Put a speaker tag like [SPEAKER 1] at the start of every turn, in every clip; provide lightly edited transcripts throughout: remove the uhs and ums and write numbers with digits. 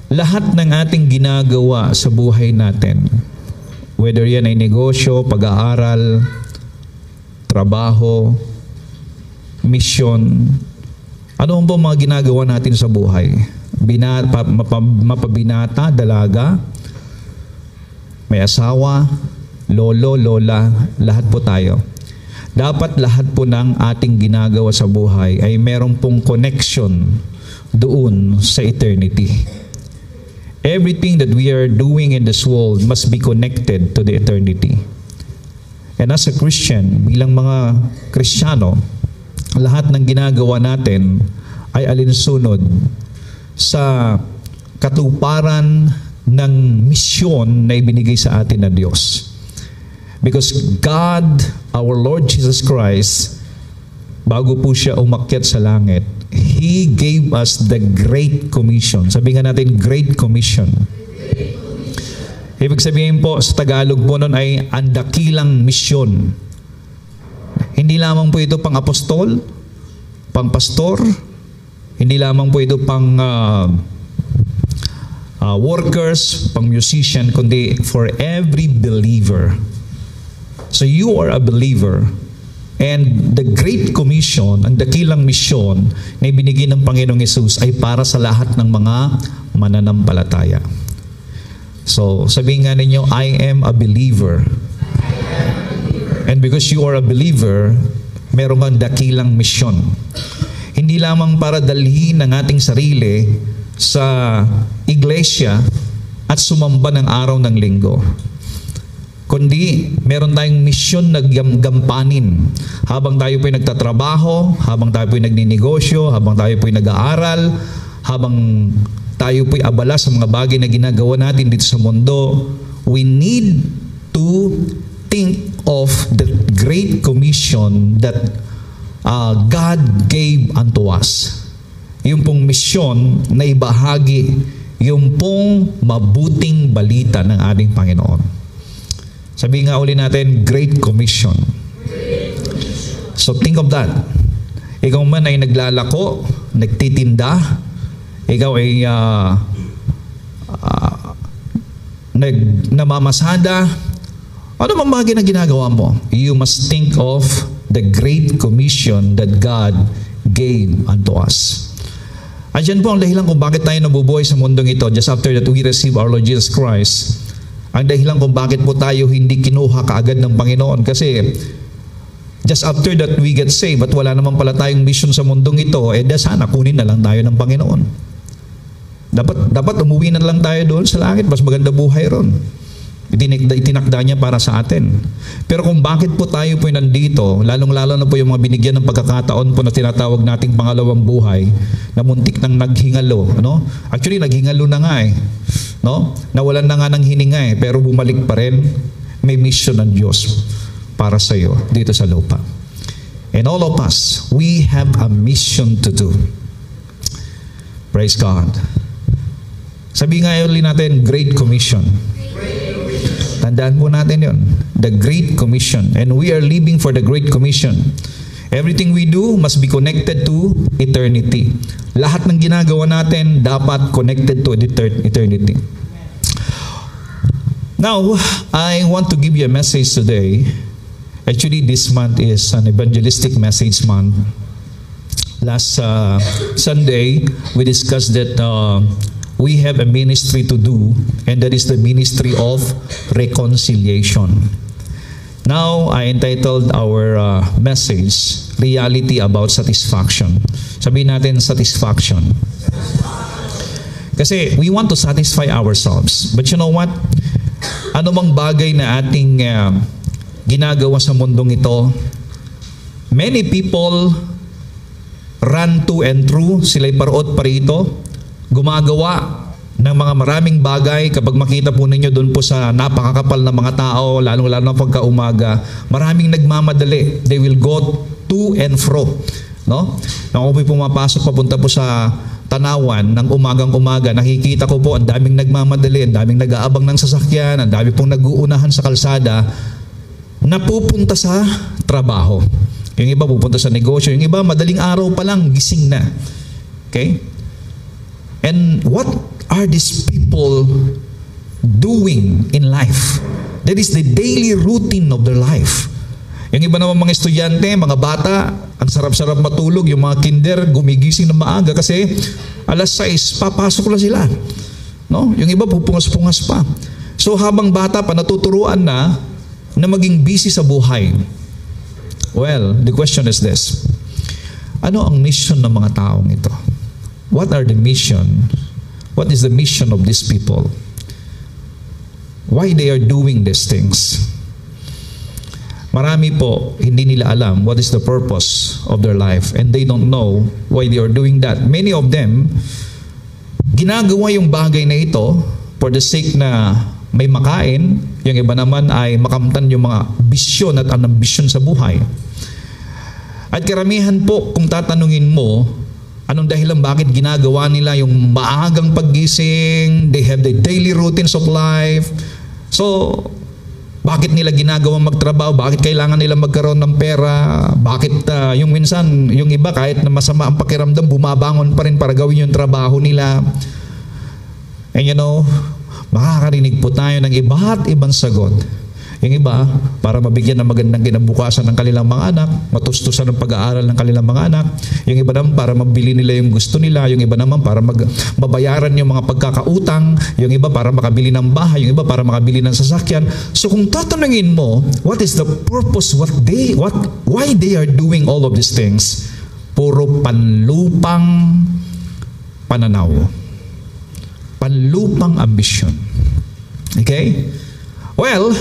[SPEAKER 1] lahat ng ating ginagawa sa buhay natin, whether yan ay negosyo, pag-aaral, trabaho, misyon, ano ba mga ginagawa natin sa buhay? Mapabinata, dalaga, may asawa, lolo, lola, lahat po tayo. Dapat lahat po ng ating ginagawa sa buhay ay meron pong connection doon sa eternity. Everything that we are doing in this world must be connected to the eternity. And as a Christian, bilang mga Kristiyano, lahat ng ginagawa natin ay alinsunod sa katuparan ng misyon na ibinigay sa atin ng Diyos. Because God, our Lord Jesus Christ, bago po siya umakyat sa langit, He gave us the Great Commission. Sabi nga natin, Great Commission. Ibig sabihin po, sa Tagalog po nun ay ang dakilang misyon. Hindi lamang po ito pang apostol, pang pastor, hindi lamang po ito pang workers, pang musician, kundi for every believer. So you are a believer. And the Great Commission, ang dakilang misyon na ibinigay ng Panginoong Hesus ay para sa lahat ng mga mananampalataya. So, sabihin nga ninyo, I am a believer. And because you are a believer, meron kang dakilang misyon. Hindi lamang para dalhin ang ating sarili sa iglesia at sumamba ng araw ng linggo, kundi meron tayong misyon na gampanin habang tayo po'y nagtatrabaho, habang tayo po'y nagninegosyo, habang tayo po'y nag-aaral, habang tayo po'y abala sa mga bagay na ginagawa natin dito sa mundo. We need to think of the Great Commission that God gave unto us. Yung pong misyon na ibahagi, yung pong mabuting balita ng ating Panginoon. Sabi nga uli natin, Great Commission. So think of that. Ikaw man ay naglalako, nagtitinda, ikaw ay namamasada, ano bang bagay na ginagawa mo? You must think of the Great Commission that God gave unto us. At yan po ang dahilan kung bakit tayo nabubuhay sa mundong ito just after that we receive our Lord Jesus Christ. Ang dahilan kung bakit po tayo hindi kinuha kaagad ng Panginoon. Kasi just after that we get saved at wala naman pala tayong mission sa mundong ito, sana kunin na lang tayo ng Panginoon. Dapat umuwi na lang tayo doon sa langit, mas maganda buhay ron. Itinakda niya para sa atin. Pero kung bakit po tayo po nandito, lalong-lalo na po yung mga binigyan ng pagkakataon po na tinatawag nating pangalawang buhay, na muntik nang naghingalo. No? Actually, naghingalo na nga No? Nawalan na nga ng hininga pero bumalik pa rin. May mission ng Diyos para sa iyo dito sa lupa. And all of us, we have a mission to do. Praise God. Sabi nga ulit natin, Great Commission. Tandaan po natin yon, the Great Commission. And we are living for the Great Commission. Everything we do must be connected to eternity. Lahat ng ginagawa natin dapat connected to eternity. Now, I want to give you a message today. Actually, this month is an evangelistic message month. Last Sunday, we discussed that we have a ministry to do, and that is the ministry of reconciliation. Now, I entitled our message, Reality About Satisfaction. Sabihin natin, satisfaction. Kasi we want to satisfy ourselves. But you know what? Ano mang bagay na ating ginagawa sa mundong ito, many people run to and through, sila'y parot parito, gumagawa ng mga maraming bagay. Kapag makita po ninyo doon po sa napakakapal na mga tao, lalong-lalo na pagka-umaga, maraming nagmamadali. They will go to and fro. No? Nung ako po pumapasok, papunta po sa Tanawan ng umagang-umaga, nakikita ko po ang daming nagmamadali, ang daming nag-aabang ng sasakyan, ang daming pong nag-uunahan sa kalsada, napupunta sa trabaho. Yung iba pupunta sa negosyo, yung iba madaling araw pa lang gising na. Okay? And what are these people doing in life? That is the daily routine of their life. Yung iba naman mga estudyante, mga bata, ang sarap-sarap matulog. Yung mga kinder, gumigising na maaga kasi alas 6, papasok na sila. No? Yung iba, pupungas-pungas pa. So habang bata pa, natuturuan na maging busy sa buhay. Well, the question is this. Ano ang mission ng mga taong ito? What are the mission? What is the mission of these people? Why they are doing these things? Marami po, hindi nila alam what is the purpose of their life and they don't know why they are doing that. Many of them, ginagawa yung bagay na ito for the sake na may makain. Yung iba naman ay makamtan yung mga bisyon at ambisyon sa buhay. At karamihan po, kung tatanungin mo, anong dahilan bakit ginagawa nila yung maagang paggising, they have the daily routines of life. So, bakit nila ginagawang magtrabaho? Bakit kailangan nila magkaroon ng pera? Bakit yung minsan, yung iba kahit na masama ang pakiramdam, bumabangon pa rin para gawin yung trabaho nila. And you know, makakarinig po tayo ng iba't ibang sagot. Yung iba, para mabigyan ng magandang kinabukasan ng kanilang mga anak, matustusan ng pag-aaral ng kanilang mga anak. Yung iba naman para mabili nila yung gusto nila. Yung iba naman para mabayaran yung mga pagkakautang. Yung iba para makabili ng bahay. Yung iba para makabili ng sasakyan. So kung tatanungin mo, what is the purpose, why they are doing all of these things? Puro panlupang pananaw. Panlupang ambisyon. Okay? Well,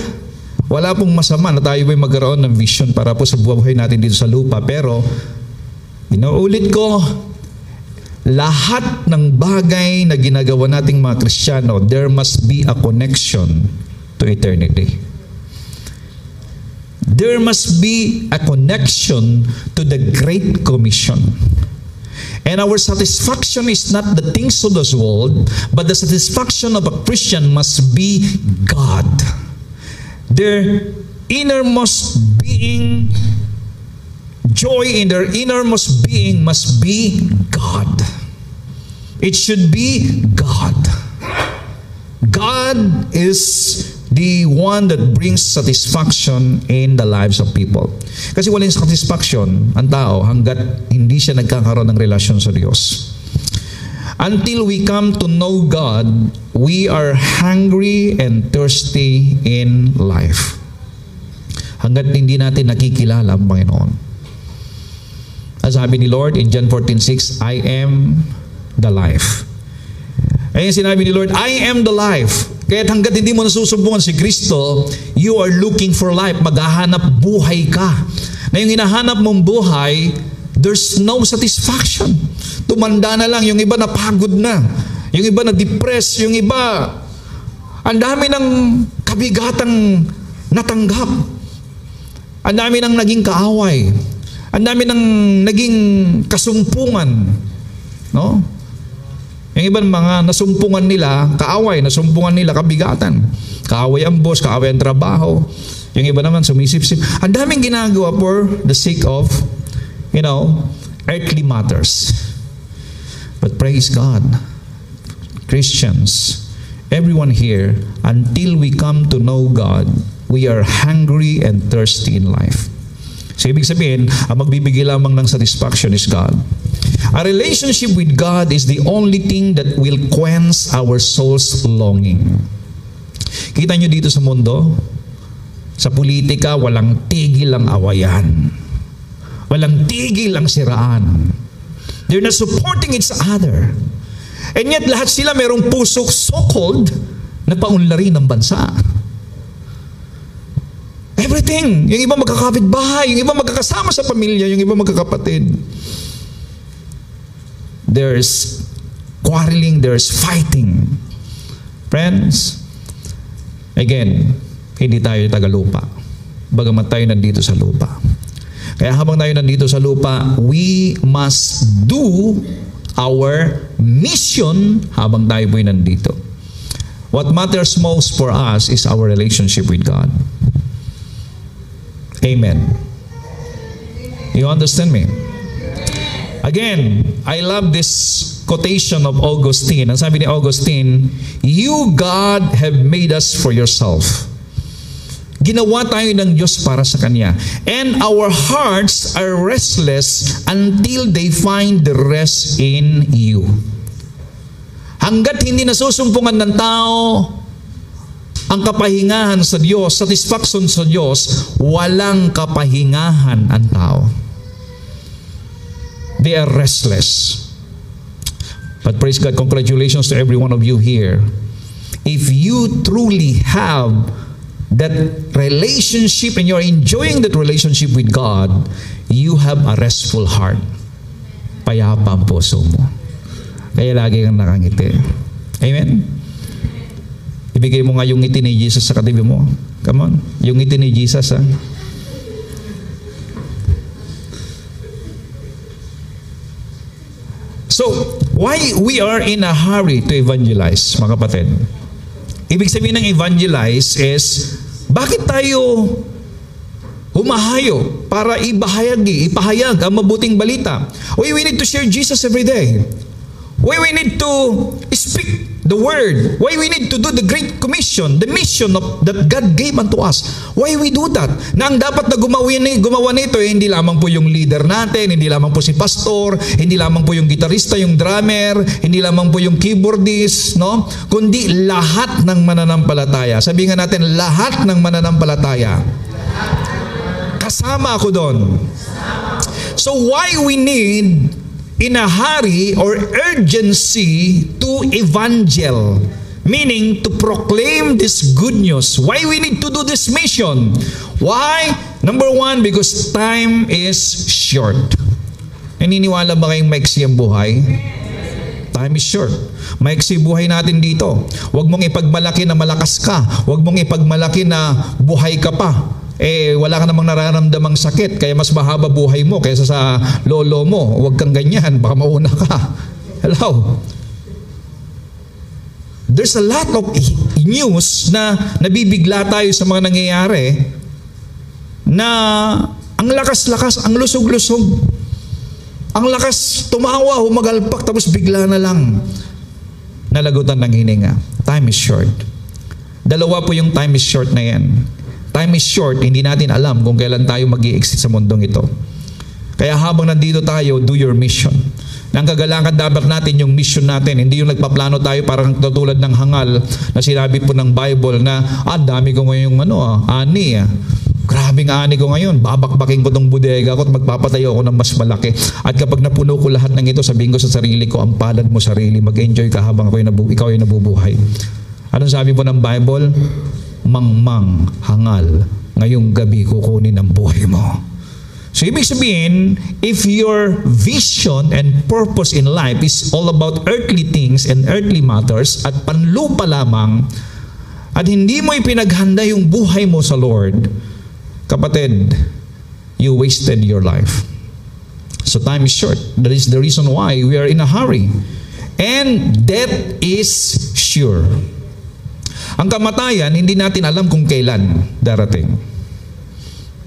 [SPEAKER 1] wala pong masama na tayo ay magkaroon ng vision para po sa buhay natin dito sa lupa. Pero, inuulit ko, lahat ng bagay na ginagawa nating mga Kristiyano, there must be a connection to eternity. There must be a connection to the Great Commission. And our satisfaction is not the things of this world, but the satisfaction of a Christian must be God. Their innermost being, joy in their innermost being must be God. It should be God. God is the one that brings satisfaction in the lives of people. Kasi walang satisfaction ang tao hanggat hindi siya nagkakaroon ng relasyon sa Diyos. Until we come to know God, we are hungry and thirsty in life. Hanggat hindi natin nakikilala ang Panginoon. As sabi ni Lord in John 14:6, I am the life. Ayun sinabi ni Lord, I am the life. Kaya hanggat hindi mo nasusubukan si Kristo, you are looking for life. Maghahanap buhay ka. Na yung hinahanap mong buhay, there's no satisfaction. Tumanda na lang, yung iba napagod na, yung iba na-depress, yung iba, ang dami ng kabigatang natanggap, ang dami ng naging kaaway, ang dami ng naging kasumpungan, no? Yung iba mga nasumpungan nila, kaaway, nasumpungan nila, kabigatan, kaaway ang boss, kaaway ang trabaho, yung iba naman sumisip-sip, ang daming ginagawa for the sake of, earthly matters. But praise God, Christians, everyone here, until we come to know God, we are hungry and thirsty in life. So ibig sabihin, ang magbibigay lamang ng satisfaction is God. A relationship with God is the only thing that will quench our soul's longing. Kita nyo dito sa mundo, sa politika, walang tigil ang awayan. Walang tigil ang siraan. They're not supporting each other. And yet lahat sila mayroong pusok so-called na paunlari ng bansa. Everything. Yung iba magkakapit-bahay, yung iba magkakasama sa pamilya, yung iba magkakapatid. There's quarreling, there's fighting. Friends, again, hindi tayo tagalupa. Bagamat tayo nandito sa lupa. Kaya habang tayo nandito sa lupa, we must do our mission habang tayo po'y nandito. What matters most for us is our relationship with God. Amen. You understand me? Again, I love this quotation of Augustine. Ang sabi ni Augustine, "You, God, have made us for yourself." Ginawa tayo ng Diyos para sa Kanya. And our hearts are restless until they find the rest in you. Hanggat hindi nasusumpungan ng tao ang kapahingahan sa Diyos, satisfaction sa Diyos, walang kapahingahan ang tao. They are restless. But praise God, congratulations to every one of you here. If you truly have that relationship and you're enjoying that relationship with God, you have a restful heart. Payapa ang puso mo. Kaya lagi kang nakangiti. Amen? Ibigay mo nga yung ngiti ni Jesus sa katabi mo. Come on. Yung ngiti ni Jesus, ha? So, why we are in a hurry to evangelize, mga kapatid? Ibig sabihin ng evangelize is, bakit tayo humahayo para ipahayag ang mabuting balita? We need to share Jesus every day. Why we need to speak the word? Why we need to do the Great Commission, the mission that God gave unto us? Why we do that? Na ang dapat na gumawa nito, hindi lamang po yung leader natin, hindi lamang po si pastor, hindi lamang po yung gitarista, yung drummer, hindi lamang po yung keyboardist, no? Kundi lahat ng mananampalataya. Sabihin nga natin, lahat ng mananampalataya. Kasama ako doon. So why we need in a hurry or urgency to evangel, meaning to proclaim this good news. Why we need to do this mission? Why? Number one, because time is short. Naniniwala ba kayong maiksi ang buhay? Time is short. Maiksi buhay natin dito. Huwag mong ipagmalaki na malakas ka. Huwag mong ipagmalaki na buhay ka pa. Wala ka namang nararamdamang sakit, kaya mas mahaba buhay mo kaysa sa lolo mo. Huwag kang ganyan, baka mauna ka. Hello? There's a lot of news na nabibigla tayo sa mga nangyayari na ang lakas-lakas, ang lusog-lusog. Ang lakas tumawa, humagalpak, tapos bigla na lang nalagutan ng hininga. Time is short. Dalawa po yung time is short na yan. Time is short, hindi natin alam kung kailan tayo mag-i-exit sa mundong ito. Kaya habang nandito tayo, do your mission. Nang kagalangan dapat natin yung mission natin, hindi yung nagpaplano tayo parang tutulad ng hangal na sinabi po ng Bible na, dami ko ngayon ani. Grabing ani ko ngayon, babakbaking ko tong bodega ko at magpapatayo ako ng mas malaki. At kapag napuno ko lahat ng ito, sabihin ko sa sarili ko, ang palad mo sarili, mag-enjoy ka habang ikaw ay nabubuhay. Anong sabi po ng Bible? Mangmang, hangal, ngayong gabi kukunin ang buhay mo. So ibig sabihin, if your vision and purpose in life is all about earthly things and earthly matters at panlupa lamang, at hindi mo ipinaghanda yung buhay mo sa Lord, kapatid, you wasted your life. So time is short. That is the reason why we are in a hurry. And death is sure. Ang kamatayan, hindi natin alam kung kailan darating.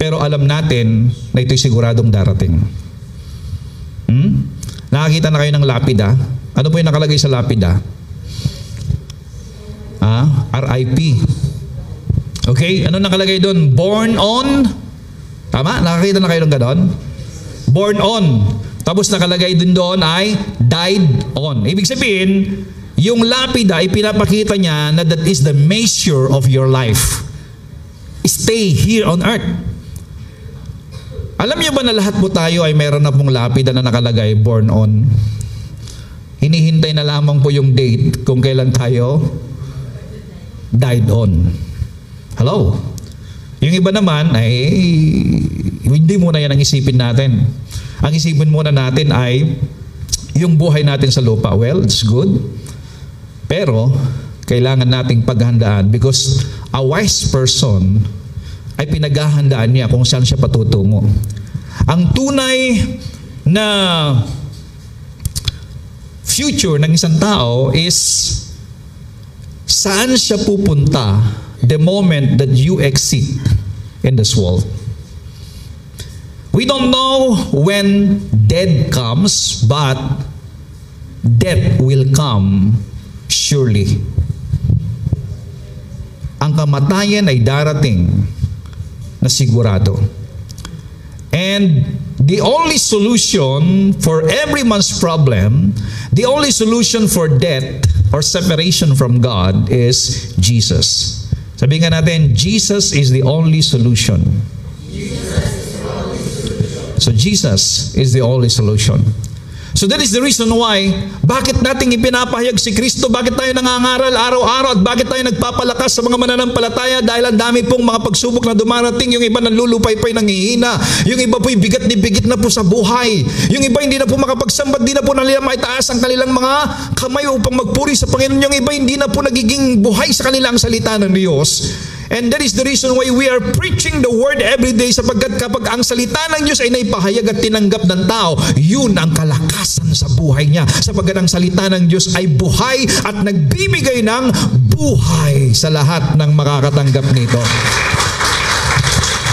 [SPEAKER 1] Pero alam natin na ito'y siguradong darating. Nakakita na kayo ng lapida? Ano po yung nakalagay sa lapida? RIP. Okay? Ano nakalagay doon? Born on? Tama? Nakakita na kayo ng ganon? Born on. Tapos nakalagay din doon ay died on. Ibig sabihin, yung lapida ay pinapakita niya na that is the measure of your life. Stay here on earth. Alam niyo ba na lahat po tayo ay meron na pong lapida na nakalagay, born on? Hinihintay na lamang po yung date kung kailan tayo died on. Hello? Yung iba naman ay hindi muna yan ang isipin natin. Ang isipin muna natin ay yung buhay natin sa lupa. Well, it's good. Pero, kailangan nating paghandaan because a wise person ay pinaghahandaan niya kung saan siya patutungo. Ang tunay na future ng isang tao is saan siya pupunta the moment that you exit in this world. We don't know when death comes, but death will come surely. Ang kamatayan ay darating na sigurado. And the only solution for every man's problem, the only solution for death or separation from God is Jesus. Sabihin nga natin, Jesus is the only solution. So Jesus is the only solution. So that is the reason why, bakit nating ipinapahayag si Kristo, bakit tayo nangangaral araw-araw, at bakit tayo nagpapalakas sa mga mananampalataya, dahil ang dami pong mga pagsubok na dumarating, yung iba nanlulupay-pay, nanghihina, yung iba po'y bigat ni bigat na po sa buhay, yung iba hindi na po makapagsambat, hindi na po nila maitaas ang kanilang mga kamay upang magpuri sa Panginoon, yung iba hindi na po nagiging buhay sa kanilang salita ng Diyos. And that is the reason why we are preaching the word every day, sapagkat kapag ang salita ng Diyos ay naipahayag at tinanggap ng tao, yun ang kalakasan sa buhay niya, sapagkat ang salita ng Diyos ay buhay at nagbibigay ng buhay sa lahat ng makakatanggap nito.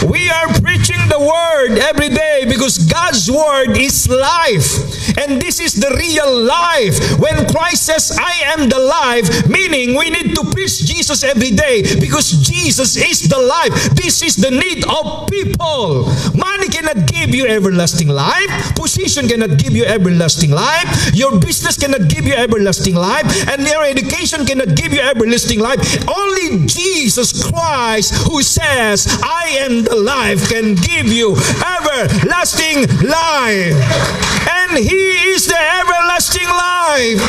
[SPEAKER 1] We are preaching the word every day because God's word is life. And this is the real life. When Christ says, I am the life, meaning we need to preach Jesus every day because Jesus is the life. This is the need of people. Money cannot give you everlasting life. Position cannot give you everlasting life. Your business cannot give you everlasting life. And your education cannot give you everlasting life. Only Jesus Christ, who says, I am the life, can give you everlasting life. And He is the everlasting life.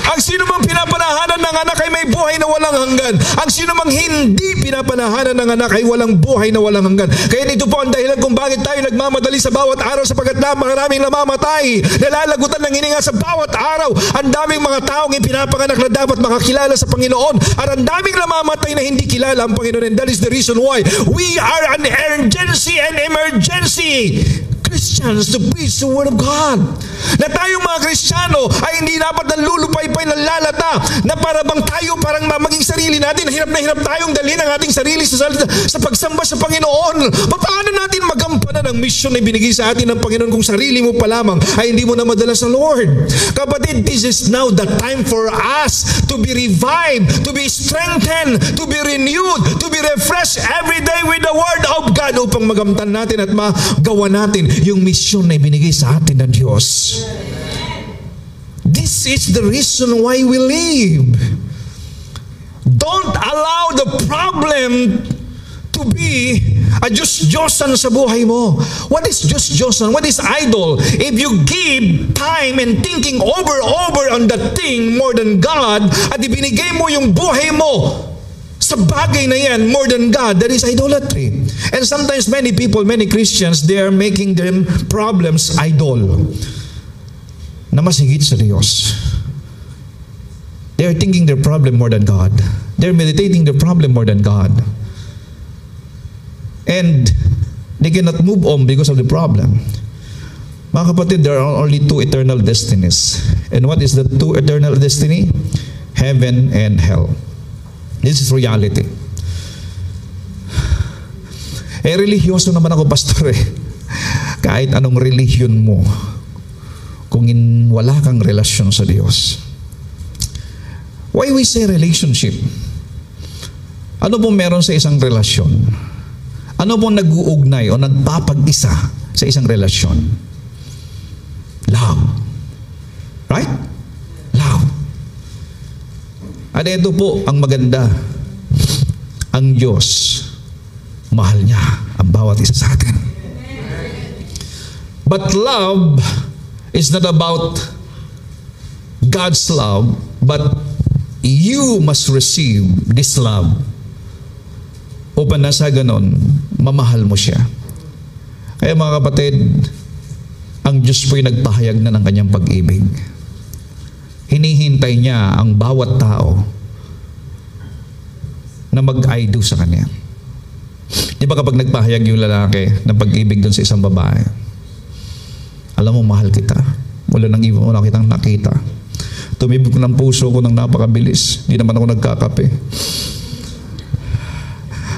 [SPEAKER 1] Ang sino mang pinapanahanan ng anak ay may buhay na walang hanggan. Ang sino mang hindi pinapanahanan ng anak ay walang buhay na walang hanggan. Kaya ito po ang dahilan kung bakit tayo nagmamadali sa bawat araw, sapagkat maraming namamatay, nalalagutan ng hininga sa bawat araw. Ang daming mga taong ipinapanganak na dapat makakilala sa Panginoon, at ang daming namamatay na hindi kilala ang Panginoon. And that is the reason why we are an urgency and emergency Christians to preach the Word of God. Na tayong mga Kristiyano ay hindi dapat nanlulupay-pay, nanlalata, na para bang tayo parang maging sarili natin. Na hirap tayong dalhin ang ating sarili sa pagsamba sa Panginoon. Paano natin magampanan ang mission na binigay sa atin ng Panginoon kung sarili mo pa lamang ay hindi mo na madala sa Lord? Kapatid, this is now the time for us to be revived, to be strengthened, to be renewed, to be refreshed every day with the Word of God upang magamtan natin at magawa natin yung mission na ibinigay sa atin ng Diyos. This is the reason why we live. Don't allow the problem to be a Diyos-Diyosan sa buhay mo. What is Diyos-Diyosan? What is idol? If you give time and thinking over on that thing more than God, at ibinigay mo yung buhay mo sa bagay na yan more than God, that is idolatry. And sometimes many people, many Christians, they are making their problems idol na mas higit sa Diyos. They are thinking their problem more than God. They are meditating their problem more than God. And they cannot move on because of the problem. Mga kapatid, there are only two eternal destinies. And what is the two eternal destiny? Heaven and hell. This is reality. Religyoso naman ako, pastor eh. Kahit anong religion mo, kung wala kang relasyon sa Diyos. Why we say relationship? Ano pong meron sa isang relasyon? Ano pong nag-uugnay o nagpapag-isa sa isang relasyon? Love. Right? Love. At ito po ang maganda. Ang Diyos, mahal niya ang bawat isa sa atin. But love is not about God's love, but you must receive this love. Upang na sa ganon, mamahal mo siya. Kaya mga kapatid, ang Diyos po'y nagpahayag na ng kanyang pag-ibig. Hinihintay niya ang bawat tao na mag-I do sa kanya. Di ba kapag nagpahayag yung lalaki ng pag-ibig doon sa isang babae, alam mo, mahal kita. Mula nang iba mo na kitang nakita. Tumibig ko ng puso ko ng napakabilis. Hindi naman ako nagkakape.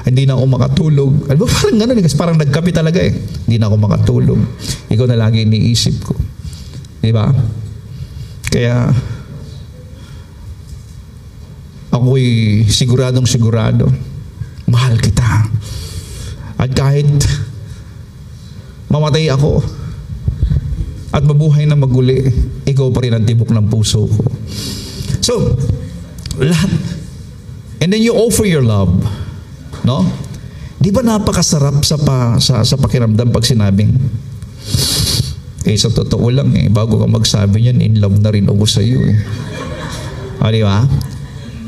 [SPEAKER 1] Hindi na ako makatulog. Ano ba, parang gano'n, kasi parang nagkape talaga eh. Hindi na ako makatulog. Ikaw na lagi iniisip ko. Di ba? Kaya, ako'y siguradong sigurado, mahal kita. At kahit mamatay ako, at mabuhay na maguli, ikaw pa rin ang tibok ng puso ko. So, lahat. And then you offer your love. No? Di ba napakasarap sa pakiramdam pag sinabing, sa totoo lang bago ka magsabi niyan, in love na rin ako sa iyo O, di ba?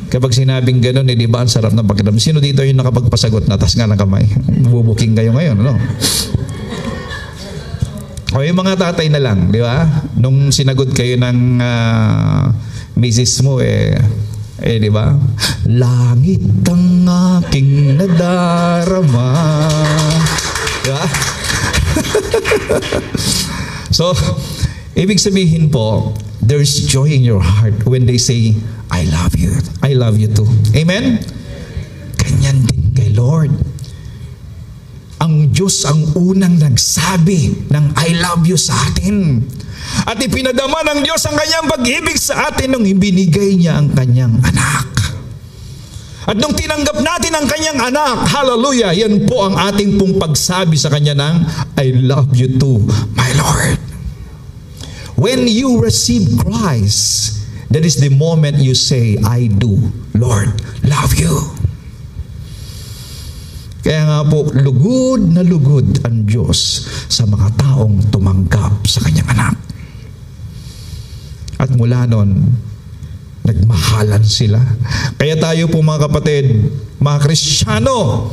[SPEAKER 1] Kapag sinabing gano'n, di ba ang sarap ng pakiramdam? Sino dito yung nakapagpasagot na tas nga ng kamay? Bubuking kayo ngayon, no? O yung mga tatay na lang, di ba? Nung sinagot kayo ng misis mo, di ba? Langit ang aking nadarama. Di ba? So, ibig sabihin po, there's joy in your heart when they say, I love you. I love you too. Amen? Ganyan din kay Lord. Ang Diyos ang unang nagsabi ng I love you sa atin. At ipinadama ng Diyos ang kanyang pag-ibig sa atin nung ibinigay niya ang kanyang anak. At nung tinanggap natin ang kanyang anak, hallelujah, yan po ang ating pong pagsabi sa kanya ng I love you too, my Lord. When you receive Christ, that is the moment you say, I do, Lord, love you. Kaya nga po, lugod na lugod ang Diyos sa mga taong tumanggap sa kanyang anak. At mula nun, nagmahalan sila. Kaya tayo po mga kapatid, mga Kristiyano,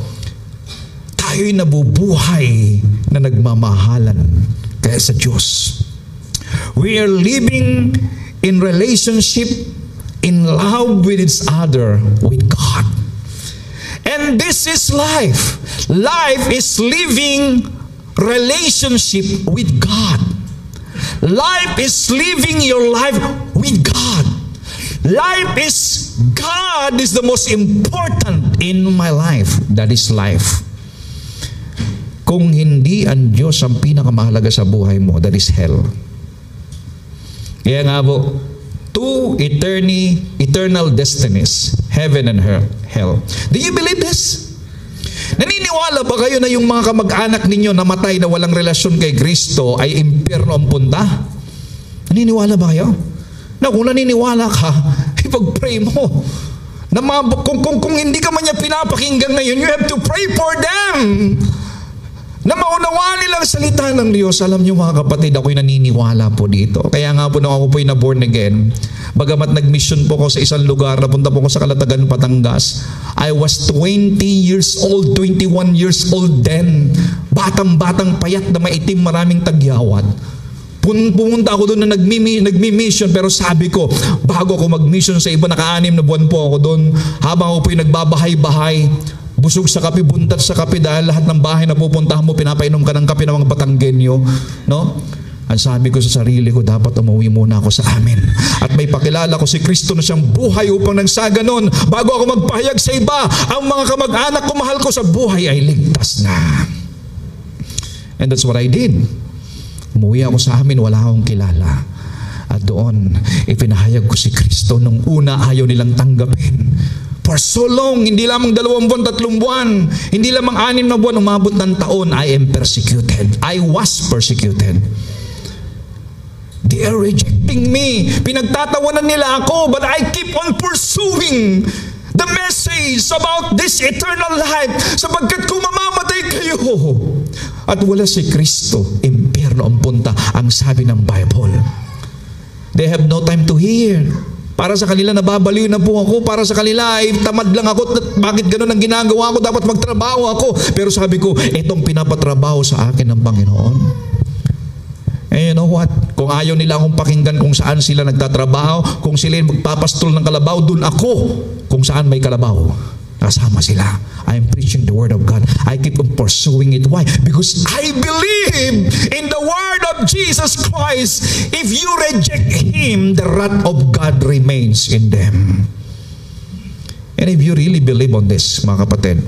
[SPEAKER 1] tayo'y nabubuhay na nagmamahalan kaya sa Diyos. We are living in relationship, in love with each other, with God. And this is life. Life is living relationship with God. Life is living your life with God. Life is, God is the most important in my life. That is life. Kung hindi ang Diyos ang pinakamahalaga sa buhay mo, that is hell. Kaya nga po, two eternal destinies, heaven and hell. Do you believe this? Naniniwala ba kayo na yung mga kamag-anak ninyo namatay na walang relasyon kay Kristo ay impyerno ang punta? Naniniwala ba kayo? Na kung naniniwala ka, ipag-pray mo. Na kung hindi ka man niya pinapakinggan ngayon, you have to pray for them. Na maunawaan nilang salita ng Diyos. Alam niyo mga kapatid, ako'y naniniwala po dito. Kaya nga po nung ako po'y na-born again, bagamat nag-mission po ko sa isang lugar, napunta po ko sa Calatagan, Batangas, I was 20 years old, 21 years old then. Batang-batang payat na maitim, maraming tagyawat. Pumunta ako doon na nagmi-mission, pero sabi ko, bago ako mag-mission sa iba, naka-6 na buwan po ako doon, habang ako po'y nagbabahay-bahay, busog sa kape, buntat sa kape, dahil lahat ng bahay na pupuntahan mo, pinapainom ka ng kape ng mga Batanggenyo, no? Ang sabi ko sa sarili ko, dapat umuwi muna ako sa amin. At may pakilala ko si Kristo na siyang buhay upang nang sa ganon, bago ako magpahayag sa iba, ang mga kamag-anak ko, mahal ko sa buhay ay ligtas na. And that's what I did. Umuwi ako sa amin, wala akong kilala. At doon, ipinahayag ko si Kristo. Nung una, ayaw nilang tanggapin. For so long, hindi lamang 2 buwan, 3 buwan, hindi lamang 6 na buwan, umabot ng taon, I am persecuted. I was persecuted. They are rejecting me. Pinagtatawanan nila ako, but I keep on pursuing the message about this eternal life, sapagkat kung mamamatay kayo at wala si Kristo, impyerno ang punta, ang sabi ng Bible. They have no time to hear. Para sa kanila, nababaliw na po ako. Para sa kanila, ay tamad lang ako. Bakit ganun ang ginagawa ko? Dapat magtrabaho ako. Pero sabi ko, itong pinapatrabaho sa akin ng Panginoon. And you know what? Kung ayaw nila akong pakinggan kung saan sila nagtatrabaho, kung sila magpapastol ng kalabaw, dun ako. Kung saan may kalabaw, kasama sila. I am preaching the Word of God. I keep on pursuing it. Why? Because I believe in the Word of Jesus Christ. If you reject Him, the wrath of God remains in them. And if you really believe on this, mga kapatid,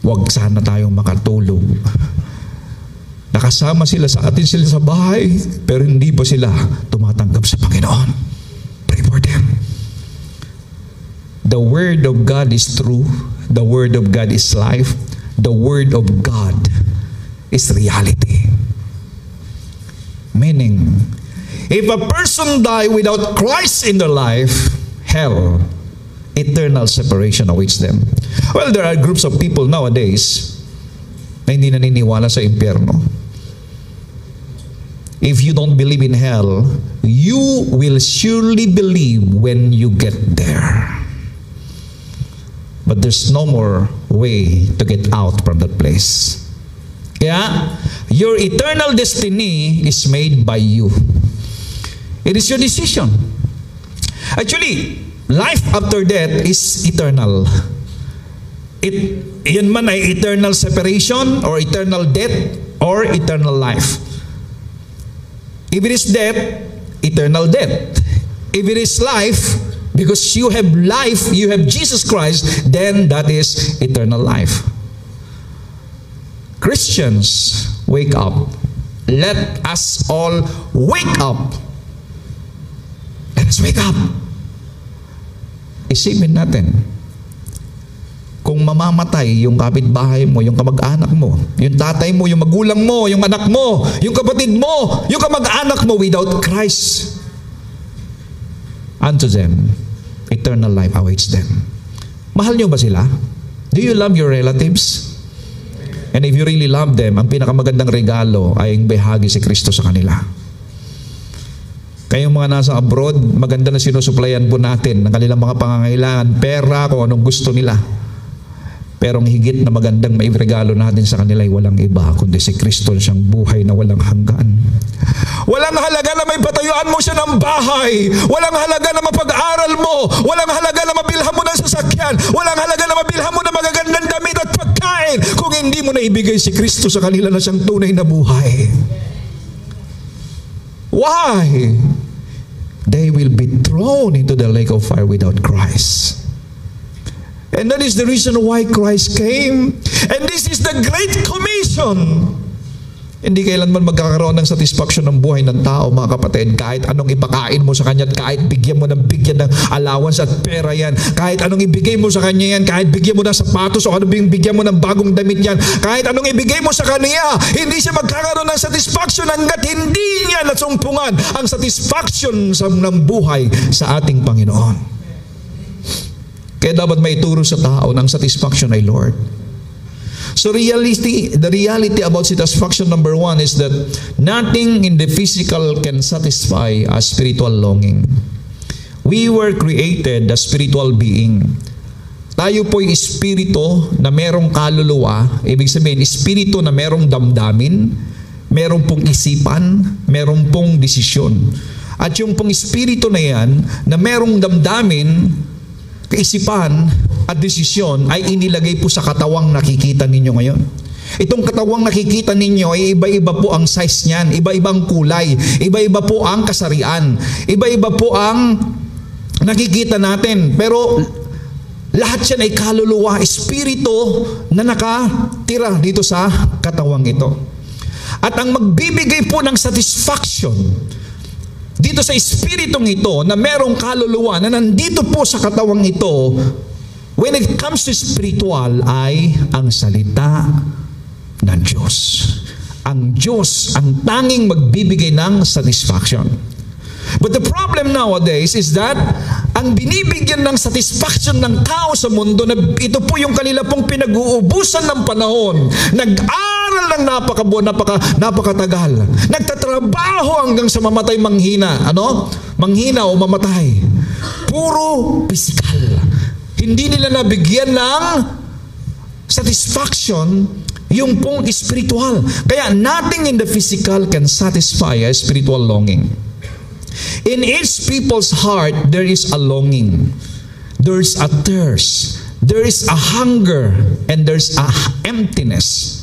[SPEAKER 1] huwag sana tayong makatulog Nakasama sila sa atin sila sa bahay, pero hindi pa sila tumatanggap sa Panginoon. Pray for them. The Word of God is true. The Word of God is life. The Word of God is reality. Meaning, if a person die without Christ in their life, hell, eternal separation awaits them. Well, there are groups of people nowadays na hindi naniniwala sa impyerno. If you don't believe in hell, you will surely believe when you get there. But there's no more way to get out from that place. Kaya, your eternal destiny is made by you. It is your decision. Actually, life after death is eternal. Yan man ay eternal separation or eternal death or eternal life. If it is death, eternal death. If it is life, because you have life, you have Jesus Christ, then that is eternal life. Christians, wake up. Let us all wake up. Let us wake up. Isipin natin, kung mamamatay yung kapitbahay mo, yung kamag-anak mo, yung tatay mo, yung magulang mo, yung anak mo, yung kapatid mo, yung kamag-anak mo without Christ, unto them, eternal life awaits them. Mahal nyo ba sila? Do you love your relatives? And if you really love them, ang pinakamagandang regalo ay ang bahagi si Kristo sa kanila. Kayong mga nasa abroad, maganda na sinusuplayan po natin ng kanilang mga pangangailangan, pera, kung anong gusto nila. Pero ang higit na magandang mairegalo natin sa kanila ay walang iba, kundi si Kristo siyang buhay na walang hanggan. Walang halaga na may patayuan mo siya ng bahay. Walang halaga na mapag-aral mo. Walang halaga na mabilhan mo ng sasakyan. Walang halaga na mabilhan mo ng magagandang damit at pagkain kung hindi mo na ibigay si Kristo sa kanila na siyang tunay na buhay. Why? They will be thrown into the lake of fire without Christ. And that is the reason why Christ came. And this is the Great Commission. Hindi kailanman magkakaroon ng satisfaction ng buhay ng tao, mga kapatid. Kahit anong ipakain mo sa kanya, kahit bigyan mo ng allowance at pera yan, kahit anong ibigay mo sa kanya yan, kahit bigyan mo ng sapatos o anong bigyan mo ng bagong damit yan, kahit anong ibigay mo sa kanya, hindi siya magkakaroon ng satisfaction hanggat hindi niya nasumpungan ang satisfaction ng buhay sa ating Panginoon. Kaya dapat may turo sa tao ng satisfaction ay Lord. So the reality about satisfaction number one is that nothing in the physical can satisfy a spiritual longing. We were created as spiritual being. Tayo po'y espiritu na merong kaluluwa, ibig sabihin, espiritu na merong damdamin, merong pong isipan, merong pong desisyon. At yung pong espiritu na yan, na merong damdamin, kaisipan at desisyon ay inilagay po sa katawang nakikita ninyo ngayon. Itong katawang nakikita ninyo ay iba-iba po ang size niyan, iba-ibang kulay, iba-iba po ang kasarian, iba-iba po ang nakikita natin. Pero lahat yan ay kaluluwa, espiritu na nakatira dito sa katawang ito. At ang magbibigay po ng satisfaction dito sa espiritong ito na merong kaluluwa na nandito po sa katawang ito, when it comes to spiritual, ay ang salita ng Diyos. Ang Diyos ang tanging magbibigay ng satisfaction. But the problem nowadays is that ang binibigyan ng satisfaction ng tao sa mundo, na ito po yung kanila pong pinag-uubusan ng panahon, nag-aral ng napakatagal, nagtatrabaho hanggang sa mamatay manghina. Manghina o mamatay. Puro physical. Hindi nila nabigyan ng satisfaction yung pong spiritual. Kaya nothing in the physical can satisfy a spiritual longing. In each people's heart, there is a longing. There's a thirst. There is a hunger. And there's a emptiness.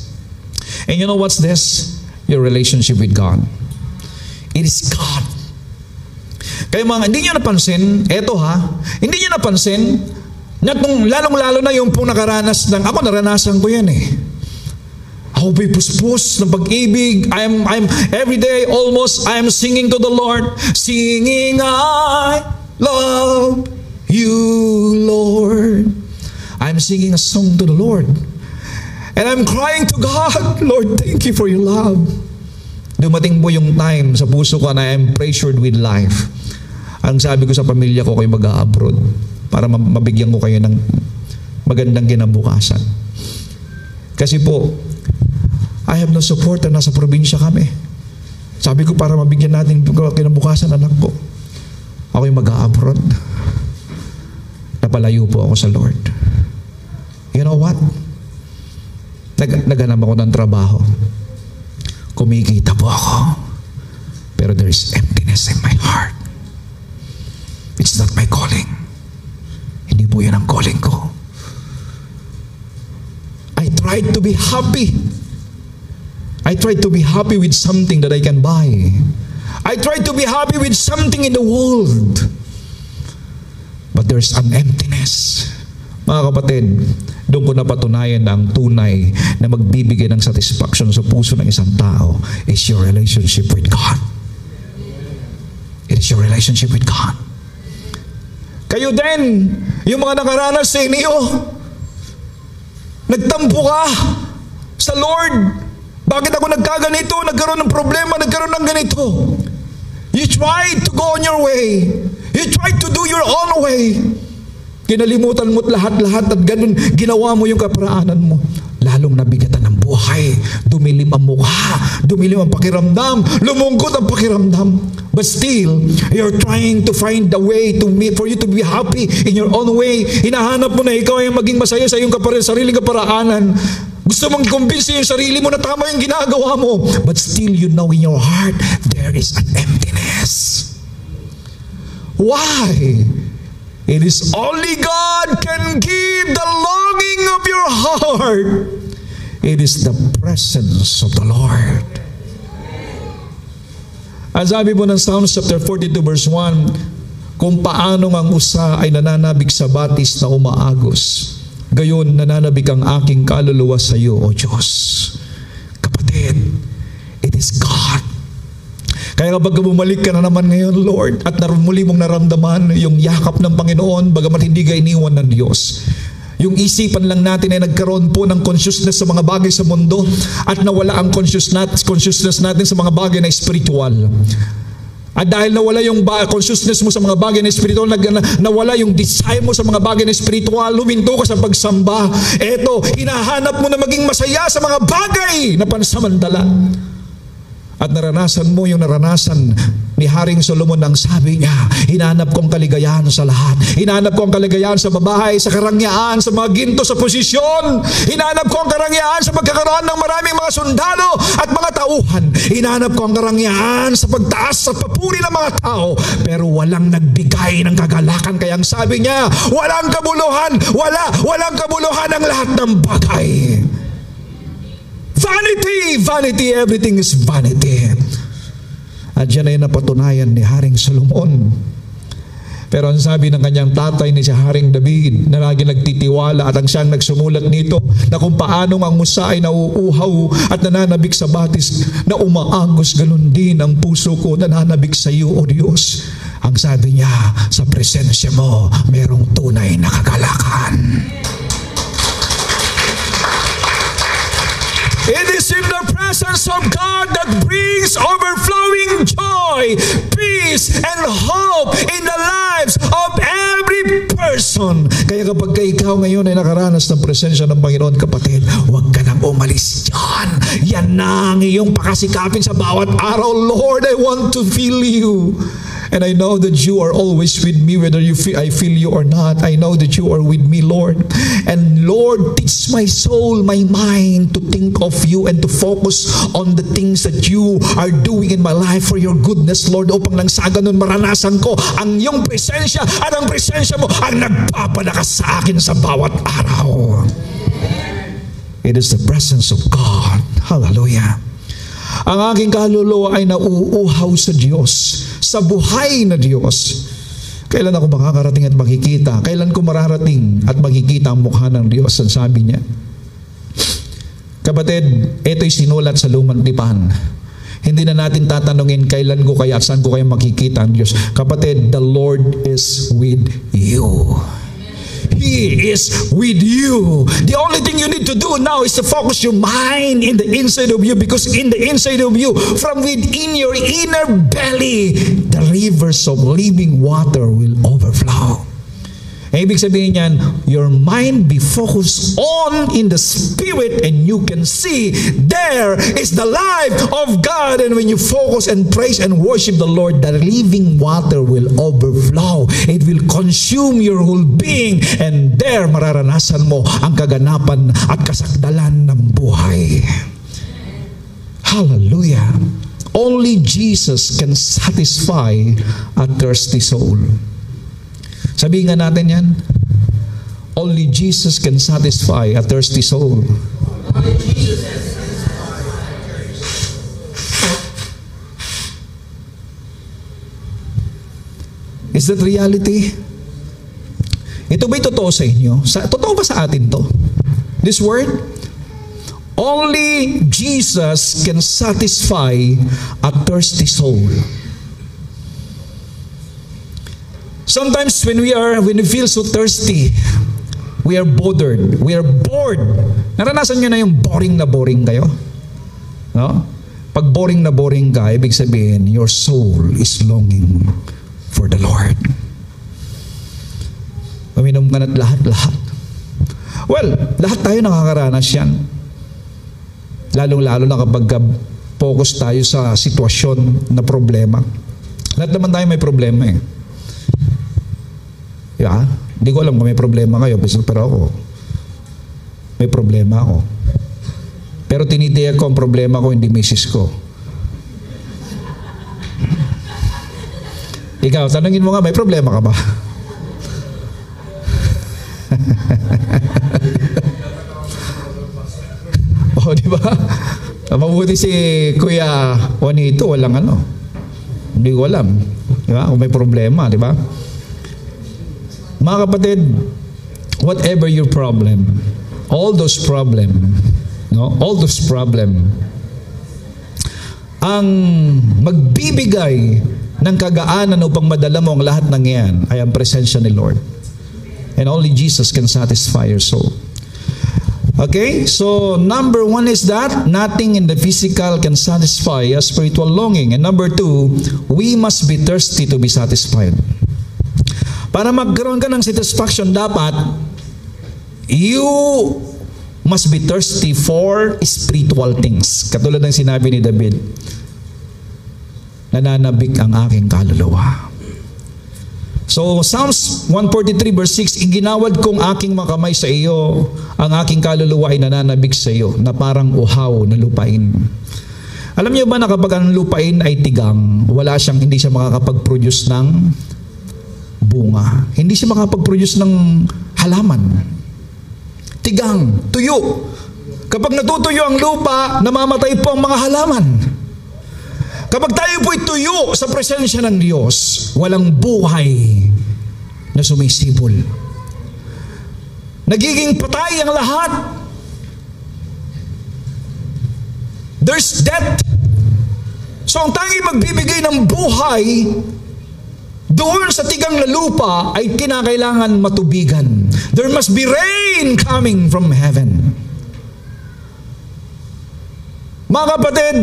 [SPEAKER 1] And you know what's this? Your relationship with God. It is God. Kaya mga, hindi nyo napansin, hindi nyo napansin, na lalong-lalo na yung pong nakaranas ng, ako naranasan ko yan eh. Ako po'y puspos ng pag-ibig. I'm every day almost I'm singing to the Lord. Singing, I love you, Lord. I'm singing a song to the Lord. And I'm crying to God, Lord, thank you for your love. Dumating po yung time sa puso ko na I'm pressured with life. Ang sabi ko sa pamilya ko, kayo mag-a-abroad para mabigyan ko kayo ng magandang kinabukasan. Kasi po, I have no support na nasa probinsya kami. Sabi ko, para mabigyan natin kinabukasan anak ko, ako'y mag-a-abroad. Napalayo po ako sa Lord. You know what? Naghanap ako ng trabaho. Kumikita po ako. Pero there is emptiness in my heart. It's not my calling. Hindi po yan ang calling ko. I tried to be happy. I tried to be happy with something that I can buy. I tried to be happy with something in the world. But there's an emptiness. Mga kapatid, doon ko napatunayan na ang tunay na magbibigay ng satisfaction sa puso ng isang tao is your relationship with God. It is your relationship with God. Kayo din, yung mga nakaranas sa inyo, nagtampo ka sa Lord. Bakit ako nagkaganito? Nagkaroon ng problema, nagkaroon ng ganito. You tried to go on your way. You tried to do your own way. Kinalimutan mo't lahat-lahat at ganun ginawa mo yung kaparaanan mo. Lalong nabigatan ng buhay. Dumilim ang mukha. Dumilim ang pakiramdam. Lumungkot ang pakiramdam. But still, you're trying to find a way for you to be happy in your own way. Hinahanap mo na ikaw ay maging masaya sa iyong sariling kaparaanan. Gusto mong kumbinsi yung sarili mo na tama yung ginagawa mo. But still, you know in your heart, there is an emptiness. Why? It is only God can give the longing of your heart. It is the presence of the Lord. Ang sabi po ng Psalms chapter 42 verse 1, kung paano ang usa ay nananabik sa batis na umaagos, gayon nananabik ang aking kaluluwa sa iyo, O Diyos. Kapatid, it is God. Kaya kapag bumalik ka na naman ngayon, Lord, at muli mong naramdaman yung yakap ng Panginoon, bagamat hindi ka iniwan ng Diyos, yung isipan lang natin ay nagkaroon po ng consciousness sa mga bagay sa mundo at nawala ang consciousness natin sa mga bagay na spiritual. At dahil nawala yung consciousness mo sa mga bagay na spiritual, nawala yung desire mo sa mga bagay na spiritual, luminto ka sa pagsamba. Eto, hinahanap mo na maging masaya sa mga bagay na pansamantala. At naranasan mo yung naranasan ni Haring Solomon ang sabi niya, hinanap ko ang kaligayahan sa lahat. Hinanap ko ang kaligayahan sa babae, sa karangyaan, sa mga ginto, sa posisyon. Hinanap ko ang karangyaan sa pagkakaroon ng maraming mga sundalo at mga tauhan. Hinanap ko ang karangyaan sa pagtaas at papuri ng mga tao. Pero walang nagbigay ng kagalakan. Kaya ang sabi niya, walang kabuluhan, walang kabuluhan ang lahat ng bagay. Vanity, vanity, everything is vanity. At yan ay napatunayan ni Haring Solomon. Pero ang sabi ng kanyang tatay ni si Haring David, na lagi nagtitiwala at ang siyang nagsumulat nito, na kung paano ang musa ay nauuhaw at nananabik sa batis na umaagos, ganun din ang puso ko nananabik sa iyo, O Diyos. Ang sabi niya, sa presensya mo, merong tunay na kagalakan. It is in the presence of God that brings overflowing joy, peace, and hope in the lives of every person. Kaya kapag ikaw ngayon ay nakaranas ng presensya ng Panginoon, kapatid, huwag ka nang umalis dyan. Yan na ang iyong pakasikapin sa bawat araw. Lord, I want to feel you. And I know that you are always with me, whether I feel you or not. I know that you are with me, Lord. And Lord, teach my soul, my mind to think of you and to focus on the things that you are doing in my life for your goodness, Lord, upang nang sa ganun maranasan ko ang iyong presensya at ang presensya mo ang nagpapalakas sa akin sa bawat araw. It is the presence of God. Hallelujah. Ang aking kaluluwa ay nauuhaw sa Diyos, sa buhay na Diyos. Kailan ako makakarating at makikita? Kailan ko mararating at makikita ang mukha ng Diyos? Ang sabi niya, Kapatid, ito'y sinulat sa lumang tipan. Hindi na natin tatanungin kailan ko kaya at saan ko kaya makikita ang Diyos. Kapatid, the Lord is with you. He is with you. The only thing you need to do now is to focus your mind in the inside of you, because in the inside of you, from within your inner belly, the rivers of living water will overflow. Ibig sabihin niyan, your mind be focused on in the Spirit and you can see there is the life of God. And when you focus and praise and worship the Lord, the living water will overflow. It will consume your whole being, and there mararanasan mo ang kaganapan at kasakdalan ng buhay. Hallelujah! Only Jesus can satisfy a thirsty soul. Sabihin nga natin yan. Only Jesus can satisfy a thirsty soul. Is that reality? Ito ba'y totoo sa inyo? Totoo ba sa atin to? This word? Only Jesus can satisfy a thirsty soul. Sometimes when we feel so thirsty, we are bothered. We are bored. Naranasan nyo na yung boring na boring kayo? No? Pag boring na boring ka, ibig sabihin, your soul is longing for the Lord. Uminom ka na't lahat-lahat. Well, lahat tayo nakakaranas yan. Lalong-lalo na kapag focus tayo sa sitwasyon na problema. Lahat naman tayo may problema eh. Yeah, hindi ko alam kung may problema kayo, pero ako, may problema ako. Pero tinitiyak ko ang problema ko, hindi misis ko. Ikaw, tanungin mo nga, may problema ka ba? O, di ba? Mabuti si Kuya Juanito, walang ano. Hindi ko alam. Di ba? Kung may problema, di ba? Mga kapatid, whatever your problem, all those problem, ang magbibigay ng kagaanan upang madala mo ang lahat ng yan ay ang presensya ni Lord. And only Jesus can satisfy your soul. Okay, so number one is that nothing in the physical can satisfy a spiritual longing. And number two, we must be thirsty to be satisfied. Para magkaroon ka ng satisfaction, dapat you must be thirsty for spiritual things. Katulad ng sinabi ni David, nananabik ang aking kaluluwa. So, Psalms 143 verse 6, iginawad kong aking makamay sa iyo, ang aking kaluluwa ay nananabik sa iyo, na parang uhaw na lupain. Alam niyo ba na kapag ang lupain ay tigang, hindi siya makakapag-produce ng bunga. Hindi siya makapag-produce ng halaman. Tigang, tuyo. Kapag natutuyo ang lupa, namamatay po ang mga halaman. Kapag tayo po'y tuyo sa presensya ng Diyos, walang buhay na sumisibol. Nagiging patay ang lahat. There's death. So ang tanging magbibigay ng buhay doon sa tigang na lupa ay kinakailangan matubigan. There must be rain coming from heaven. Mga kapatid,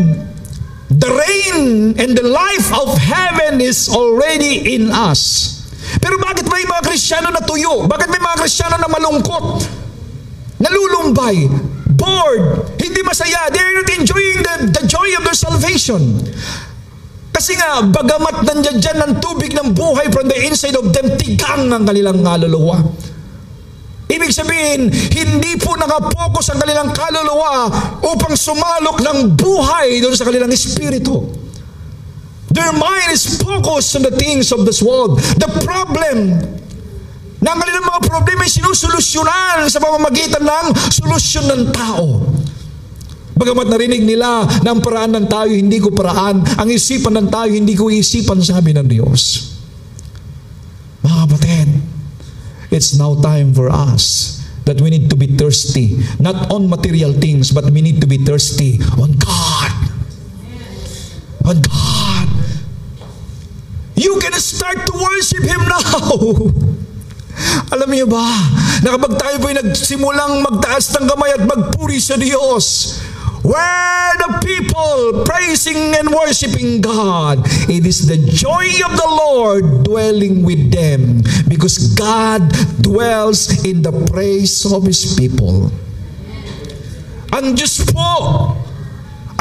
[SPEAKER 1] the rain and the life of heaven is already in us. Pero bakit may mga Kristiyano na tuyo? Bakit may mga Kristiyano na malungkot? Nalulumbay, bored, hindi masaya. They are not enjoying the joy of their salvation. Kasi nga, bagamat nandiyan dyan ng tubig ng buhay from the inside of them, tigang ang kanilang kaluluwa. Ibig sabihin, hindi po nakapokus ang kanilang kaluluwa upang sumalok ng buhay doon sa kanilang espiritu. Their mind is focused on the things of this world. The problem na ang kanilang mga problema ay sinusolusyonan sa pamamagitan ng solusyon ng tao. Bagamat narinig nila na ang paraan ng tayo, hindi ko paraan. Ang isipan ng tayo, hindi ko isipan, sabi ng Diyos. Mga kapatid, it's now time for us that we need to be thirsty, not on material things, but we need to be thirsty on God. On God. You can start to worship Him now. Alam niyo ba, na kapag tayo po'y nagsimulang magtaas ng kamay at magpuri sa Diyos, where the people praising and worshiping God, it is the joy of the Lord dwelling with them, because God dwells in the praise of His people. Ang Diyos po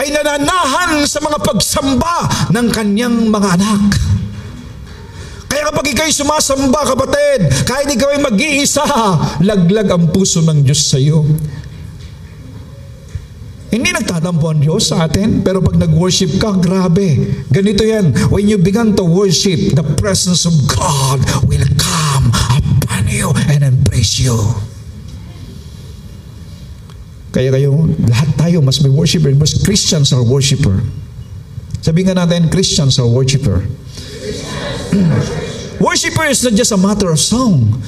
[SPEAKER 1] ay nananahan sa mga pagsamba ng Kanyang mga anak. Kaya kapag ikaw'y sumasamba, kapatid, kahit ikaw'y mag-iisa, laglag ang puso ng Diyos sa iyo. Hindi nagtatampo ang Diyos sa atin, pero pag nag-worship ka, grabe. Ganito yan. When you begin to worship, the presence of God will come upon you and embrace you. Kaya kayo, lahat tayo must be worshiper, because Christians are worshiper. Sabihin nga natin, Christians are worshiper. Worshiper is not just a matter of song.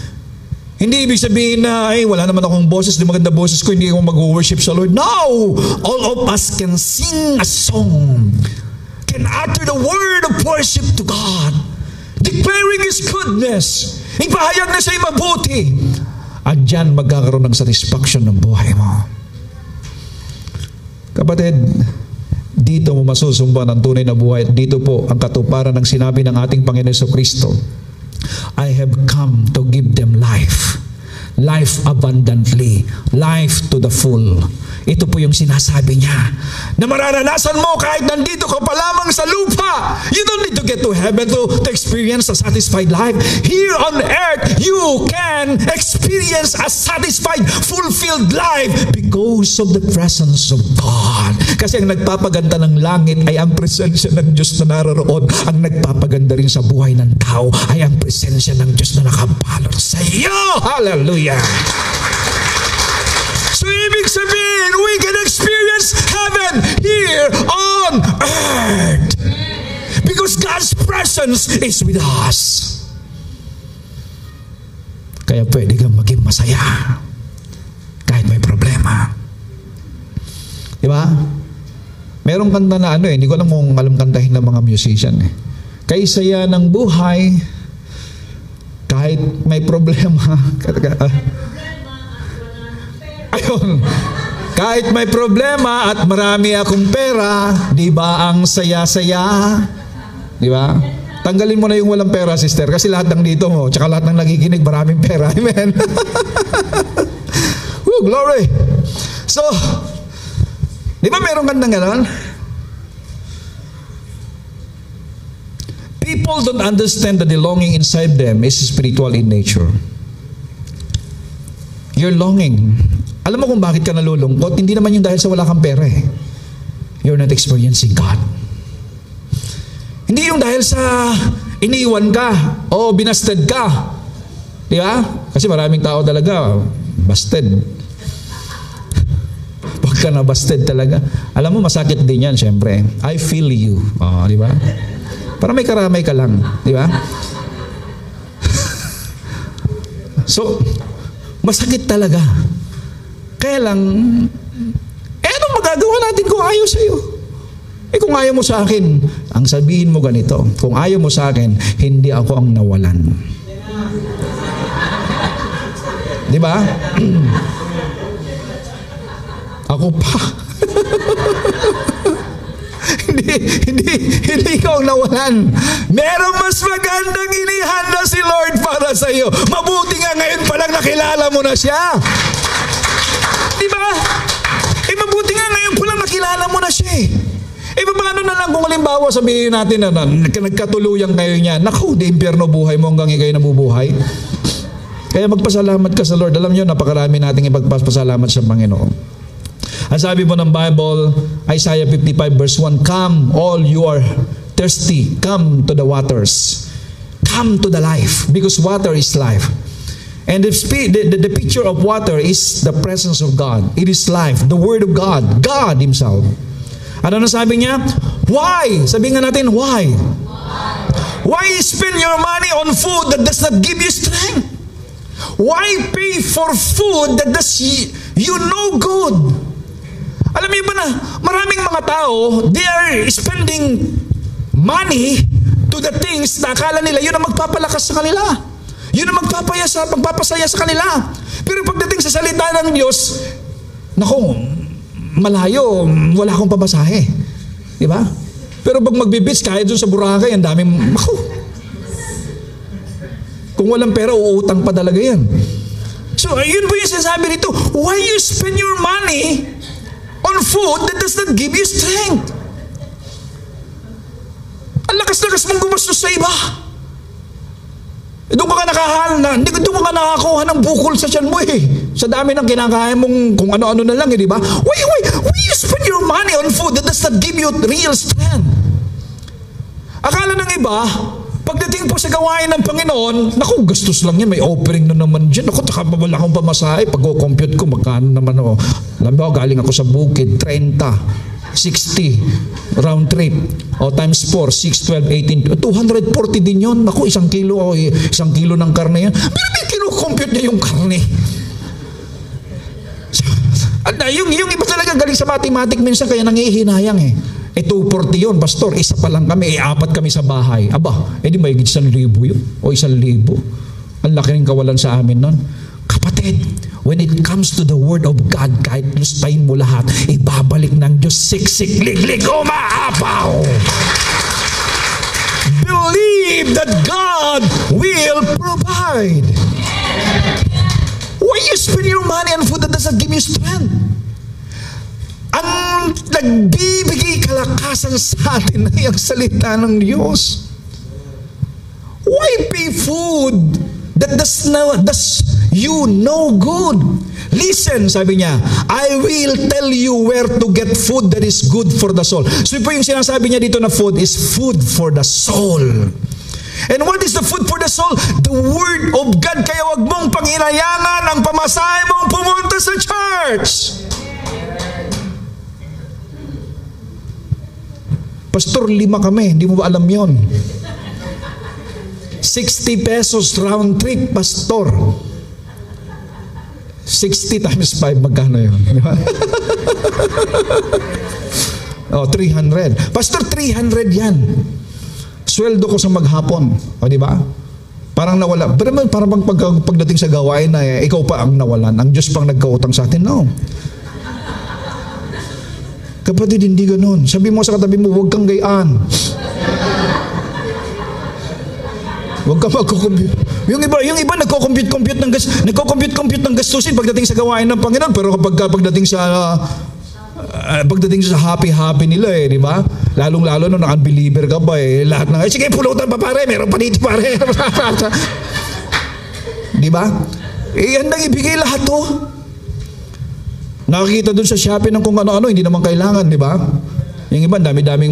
[SPEAKER 1] Hindi ibig sabihin na, wala naman akong boses, di maganda boses ko, hindi ako mag-worship sa Lord. No! All of us can sing a song, can utter the word of worship to God, declaring His goodness, ipahayag na siya'y mabuti. At dyan magkakaroon ng satisfaction ng buhay mo. Kapatid, dito mo masusumba ng tunay na buhay. Dito po ang katuparan ng sinabi ng ating Panginoon Jesucristo, I have come to give them life. Life abundantly. Life to the full. Ito po yung sinasabi niya, na mararanasan mo kahit nandito ka pa lamang sa lupa. You don't need to get to heaven to experience a satisfied life. Here on earth, you can experience a satisfied, fulfilled life because of the presence of God. Kasi ang nagpapaganda ng langit ay ang presensya ng Diyos na naroroon. Ang nagpapaganda rin sa buhay ng tao ay ang presensya ng Diyos na nakabalot sa iyo. Hallelujah! So ibig sabihin, we can experience heaven here on earth. Because God's presence is with us. Kaya pwede kang maging masaya kahit may problema. Diba? Merong kanta na hindi ko alam kung alam kantahin ng mga musician. Kay saya ng buhay, kahit may problema. Ayun. Kahit may problema at marami akong pera, di ba ang saya-saya? Di ba? Tanggalin mo na yung walang pera, sister, kasi lahat ng dito mo, tsaka lahat ng nakikinig, maraming pera. Amen? Woo, glory! So, di ba meron kang ganon? People don't understand that the longing inside them is spiritual in nature. You're longing. Alam mo kung bakit ka nalulungkot? Hindi naman yung dahil sa wala kang pera eh. You're not experiencing God. Hindi yung dahil sa iniwan ka o binasted ka. Di ba? Kasi maraming tao talaga, busted. Pag ka na busted talaga. Alam mo, masakit din yan, syempre. I feel you. Di ba? Para may karamay ka lang. Di ba? So, masakit talaga. Kaya lang, anong magagawa natin kung ayaw sa'yo? Kung ayaw mo sa akin, ang sabihin mo ganito, kung ayaw mo sa akin, hindi ako ang nawalan. Di ba? Ako pa. Hindi ikaw ang nawalan. Merong mas magandang inihanda si Lord para sa iyo. Mabuti nga ngayon palang nakilala mo na siya. Diba? Mabuti nga ngayon palang nakilala mo na siya eh. Paano na lang kung halimbawa sabihin natin na nagkatuluyan kayo niya, naku, di impyerno buhay mo hanggang ikay nabubuhay. Kaya magpasalamat ka sa Lord. Alam niyo, napakarami nating ipagpasalamat sa Panginoon. Ang sabi po ng Bible, Isaiah 55 verse 1, come all you are thirsty, come to the waters. Come to the life, because water is life. And the picture of water is the presence of God. It is life, the Word of God, God Himself. Ano na sabi niya? Why? Sabihin nga natin, why? Why spend your money on food that does not give you strength? Why pay for food that does you no good? Alam niyo ba na maraming mga tao, they are spending money to the things na akala nila yun ang magpapalakas sa kanila. Yun ang magpapasaya sa kanila. Pero pagdating sa salita ng Diyos, naku, malayo, wala akong pamasahe. Diba? Pero pag magbibits, kahit dun sa Boracay, ang daming, naku. Kung walang pera, uutang pa talaga yan. So, yun po yung sinasabi rito, why you spend your money on food that does not give you strength? Ang lakas-lakas mong gumastos sa iba. Doon ka nakakuha ng bukol sa tiyan mo eh. Sa dami ng kinakain mong kung ano-ano na lang eh, di ba? Why you spend your money on food that does not give you real strength? Akala ng iba, pagdating po sa gawain ng Panginoon, naku, gastos lang yan, may offering na naman dyan. Naku, wala akong pamasahe. Pag-compute ko, magkano naman ako. Alam mo, galing ako sa bukid, 30, 60, round trip. O times 4, 6, 12, 18, 240 din yun. Naku, 1 kilo, o 1 kilo ng karne yan. Pero may kino-compute niya yung karne. At yung iba talaga galing sa mathematic minsan, kaya nangihinayang eh. 240 yun, pastor, isa pa lang kami, 4 kami sa bahay. Aba, di may 1,000 yun, o 1,000. Ang laki rin kawalan sa amin nun. Kapatid, when it comes to the Word of God, kahit lustayin mo lahat, ibabalik ng Diyos, siksik, liglig, umaapaw. Believe that God will provide. Why you spend your money on food that doesn't give you strength? Ang nagbibigay kalakasan sa atin ay ang salita ng Diyos. Why pay food that does you no good? Listen, sabi niya, I will tell you where to get food that is good for the soul. So po yung sinasabi niya dito na food is food for the soul. And what is the food for the soul? The Word of God. Kaya wag mong panginayangan ang pamasahe mong pumunta sa church. Pastor, 5 kami. Hindi mo ba alam yon? 60 pesos round trip, pastor. 60 times 5, magkano yun? 300. Pastor, 300 yan. Sweldo ko sa maghapon. O, di ba? Parang nawala. Pero parang pagdating sa gawain na ikaw pa ang nawalan. Ang Diyos pang nagkautang sa atin. No. Kapatid, hindi ganun. Sabi mo sa katabi mo, huwag kang gayaan. Huwag kang magkukumpute. Yung iba nagko-compute ng gastusin pagdating sa gawain ng Panginoon. Pero pagdating sa happy nila di ba? Lalong-lalo nung unbeliever ka ba lahat ng, sige, pulutan pa pare, meron pa dito pare. Di ba? Yan nang ibigay lahat to. Nakakita dun sa Shopee ng kung ano-ano, hindi naman kailangan, di ba? Yung iba, dami-daming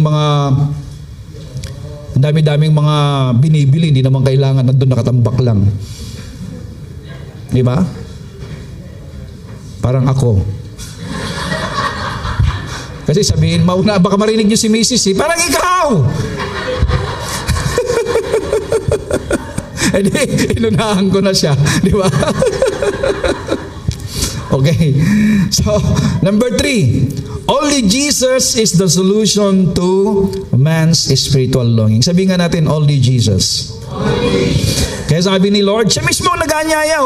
[SPEAKER 1] mga binibili, hindi naman kailangan, nandun nakatambak lang. Di ba? Parang ako. Kasi sabihin, mauna, baka marinig niyo si Mrs. Parang ikaw! Ilunahan ko na siya, di ba? Okay. So, number 3, only Jesus is the solution to man's spiritual longing. Sabihin nga natin, only Jesus. Kaya sabi ni Lord, siya mismo nag-anyaya,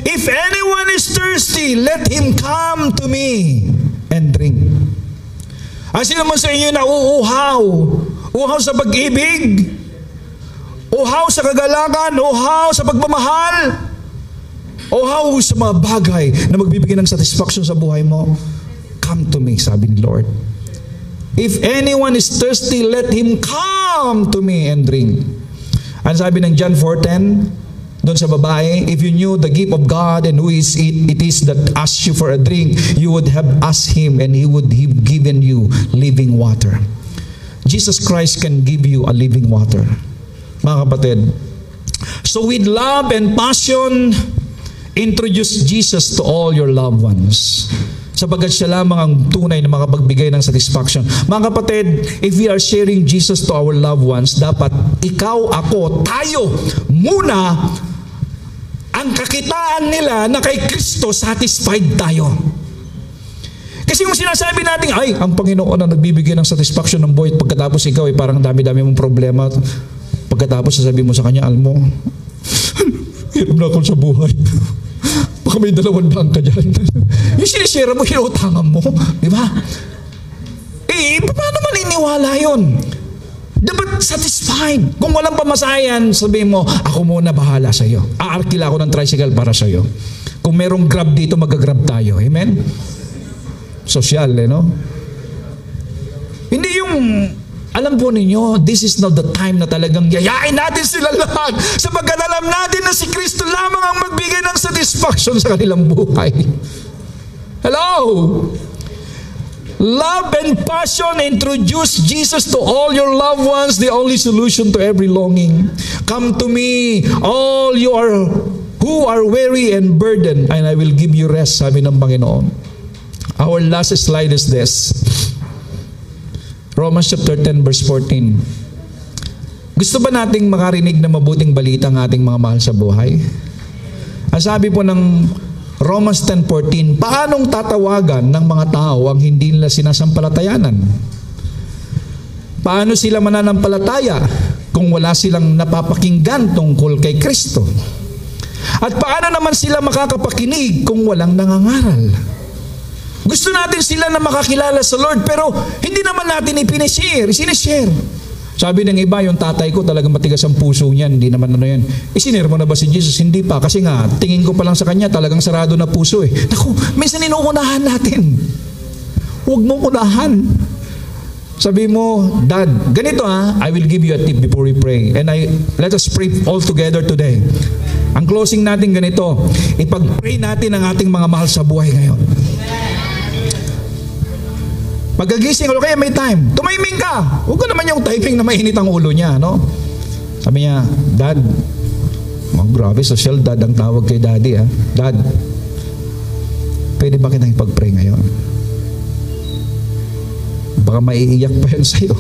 [SPEAKER 1] if anyone is thirsty, let him come to me and drink. Sino man sa inyo na uhaw sa pag-ibig, uhaw sa kagalakan, uhaw sa pagmamahal, uhaw sa mga bagay na magbibigay ng satisfaction sa buhay mo, come to me, sabi ni Lord. If anyone is thirsty, let him come to me and drink. Ang sabi ng John 4:10, doon sa babae, if you knew the gift of God and who is it is that asks you for a drink, you would have asked him and he would have given you living water. Jesus Christ can give you a living water. Mga kapatid, so with love and passion, introduce Jesus to all your loved ones. Sapagkat siya lamang ang tunay na makapagbigay ng satisfaction. Mga kapatid, if we are sharing Jesus to our loved ones, dapat ikaw, ako, tayo muna ang kakitaan nila na kay Kristo satisfied tayo. Kasi yung sinasabi natin, ay, ang Panginoon ang nagbibigay ng satisfaction ng buhay, pagkatapos ikaw ay parang dami-dami mong problema, pagkatapos sasabihin mo sa kanya, alam mo, hirap na ako sa buhay. Baka may 2 bangka dyan. Yung sinishare mo, hinutangan mo. Di ba? Paano maniniwala yun? Dapat satisfied. Kung walang pamasayan, sabihin mo, ako muna bahala sa iyo. Aarkila ako ng tricycle para sa iyo. Kung merong grab dito, mag-grab tayo. Amen? Social, no? Hindi yung, alam po ninyo, this is not the time na talagang yayain natin sila lahat sapagkat alam natin na si Kristo lamang ang magbigay ng satisfaction sa kanilang buhay. Hello? Love and passion introduce Jesus to all your loved ones, the only solution to every longing. Come to me, all you are who are weary and burdened, and I will give you rest, sabi ng Panginoon. Our last slide is this. Romans chapter 10 verse 14. Gusto ba nating makarinig na mabuting balita ng ating mga mahal sa buhay? Ang sabi po ng Romans 10:14, paanong tatawagan ng mga tao ang hindi nila sinasampalatayanan? Paano sila mananampalataya kung wala silang napapakinggan tungkol kay Kristo? At paano naman sila makakapakinig kung walang nangangaral? Gusto natin sila na makakilala sa Lord, pero hindi naman natin sinishare. Sabi ng iba, yung tatay ko talagang matigas ang puso niyan, hindi naman ano yan. Isinare mo na ba si Jesus? Hindi pa, kasi nga, tingin ko pa lang sa kanya, talagang sarado na puso eh. Naku, minsan inuunahan natin. Huwag mong unahan. Sabi mo, Dad, ganito I will give you a tip before we pray. And let us pray all together today. Ang closing natin ganito, ipag-pray natin ang ating mga mahal sa buhay ngayon. Pagkagising, kaya may time, tumiming ka. Huwag ko naman yung typing na mainit ang ulo niya, no? Sabi niya, Dad, grabe, social dad ang tawag kay Daddy, Dad, pwede ba kitang ipag-pray ngayon? Baka maiiyak pa yan sa'yo.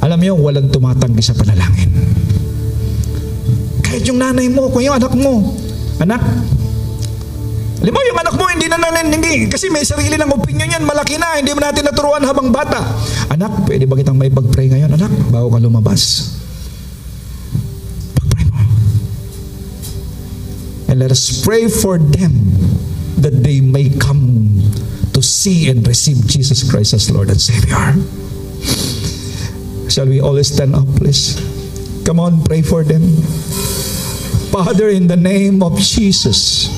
[SPEAKER 1] Alam niyo, walang tumatanggi sa panalangin. Kahit yung nanay mo, kung yung anak mo, anak, alam mo, yung anak mo, hindi, kasi may sarili ng opinion yan, malaki na, hindi mo natin naturuan habang bata. Anak, pwede ba kitang may pag-pray ngayon, anak, bago ka lumabas? Pag-pray mo. And let us pray for them that they may come to see and receive Jesus Christ as Lord and Savior. Shall we all stand up, please? Come on, pray for them. Father, in the name of Jesus,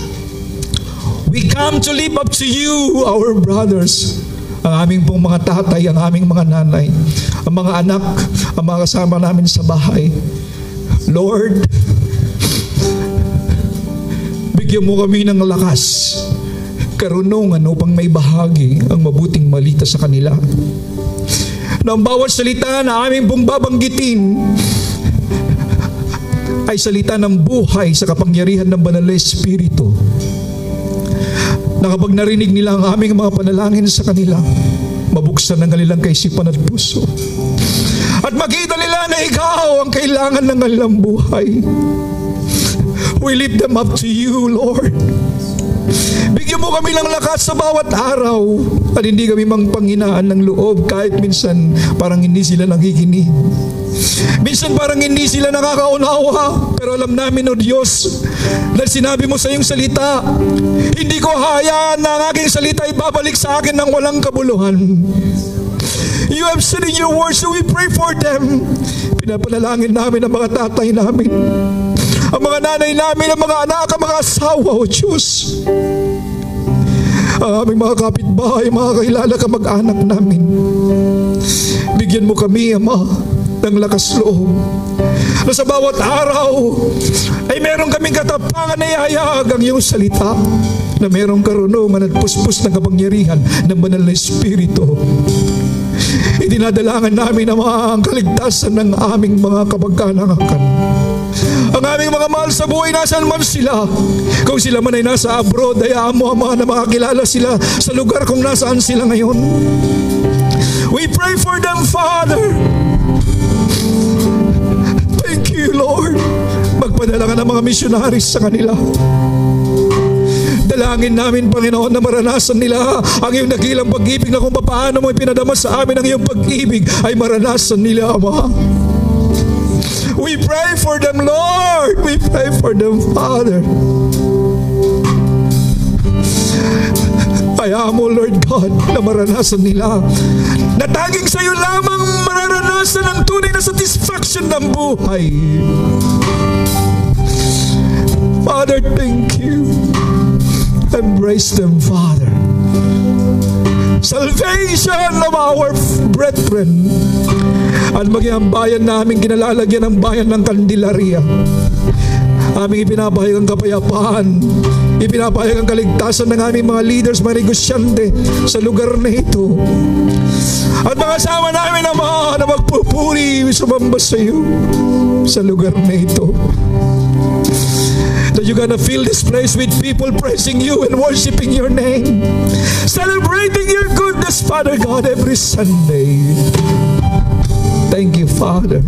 [SPEAKER 1] we come to live up to you, our brothers, ang aming pong mga tatay, ang aming mga nanay, ang mga anak, ang mga kasama namin sa bahay. Lord, bigyan mo kami ng lakas, karunungan upang may bahagi ang mabuting malita sa kanila. Na ang bawat salita na aming pong babanggitin ay salita ng buhay sa kapangyarihan ng Banal na Espiritu. Na kapag narinig nila ang aming mga panalangin sa kanila, mabuksan ang kanilang kaisipan at puso. At makita nila na ikaw ang kailangan ng kanilang buhay. We lift them up to you, Lord. Bigyan mo kami ng lakas sa bawat araw at hindi kami mangpanghinaan ng loob kahit minsan parang hindi sila nakikinig. Minsan parang hindi sila nakakaunawa, pero alam namin, O Diyos, dahil sinabi mo sa iyong salita, hindi ko hayaan na ang aking salita ay babalik sa akin ng walang kabuluhan. You have said in your word, so we pray for them. Pinapanalangin namin ang mga tatay namin, ang mga nanay namin, ang mga anak, ang mga asawa, O Diyos. Ang aming mga kapitbahay, mga kakilala, kamag-anak namin. Bigyan mo kami, Ama, ng lakas loob, na sa bawat araw ay meron kaming katapangan na ihayag ang iyong salita, na merong karunungan at puspos ng kapangyarihan ng Banal na Espiritu. Idinadalangan namin ang kaligtasan ng aming mga kapag-anakan. Ang aming mga mahal sa buhay, nasaan man sila. Kung sila man ay nasa abroad, hayaan mo, Ama, na makakilala sila sa lugar kung nasaan sila ngayon. We pray for them, Father. Thank you, Lord. Magpadala ka ng mga missionaries sa kanila. Dalangin namin, Panginoon, na maranasan nila ang iyong dakilang pag-ibig, na kung paano mo ipinadama sa amin ang iyong pag-ibig ay maranasan nila, Ama. We pray for them, Lord. We pray for them, Father. Kaya mo, Lord God, na maranasan nila na tanging sa iyo lamang mararanasan ang tunay na satisfaction ng buhay. Father, thank you. Embrace them, Father. Salvation of our brethren. At maging ang bayan namin kinalalagyan ng bayan ng Candelaria. Aming ipinapahayag ang kapayapaan, ipinapahayag ang kaligtasan ng aming mga leaders, mga negosyante sa lugar na ito. At mga sama namin, Ama, na magpupuri, sumamba sa iyo sa lugar na ito. That you're gonna fill this place with people praising you and worshiping your name, celebrating your goodness, Father God, every Sunday. Thank you, Father.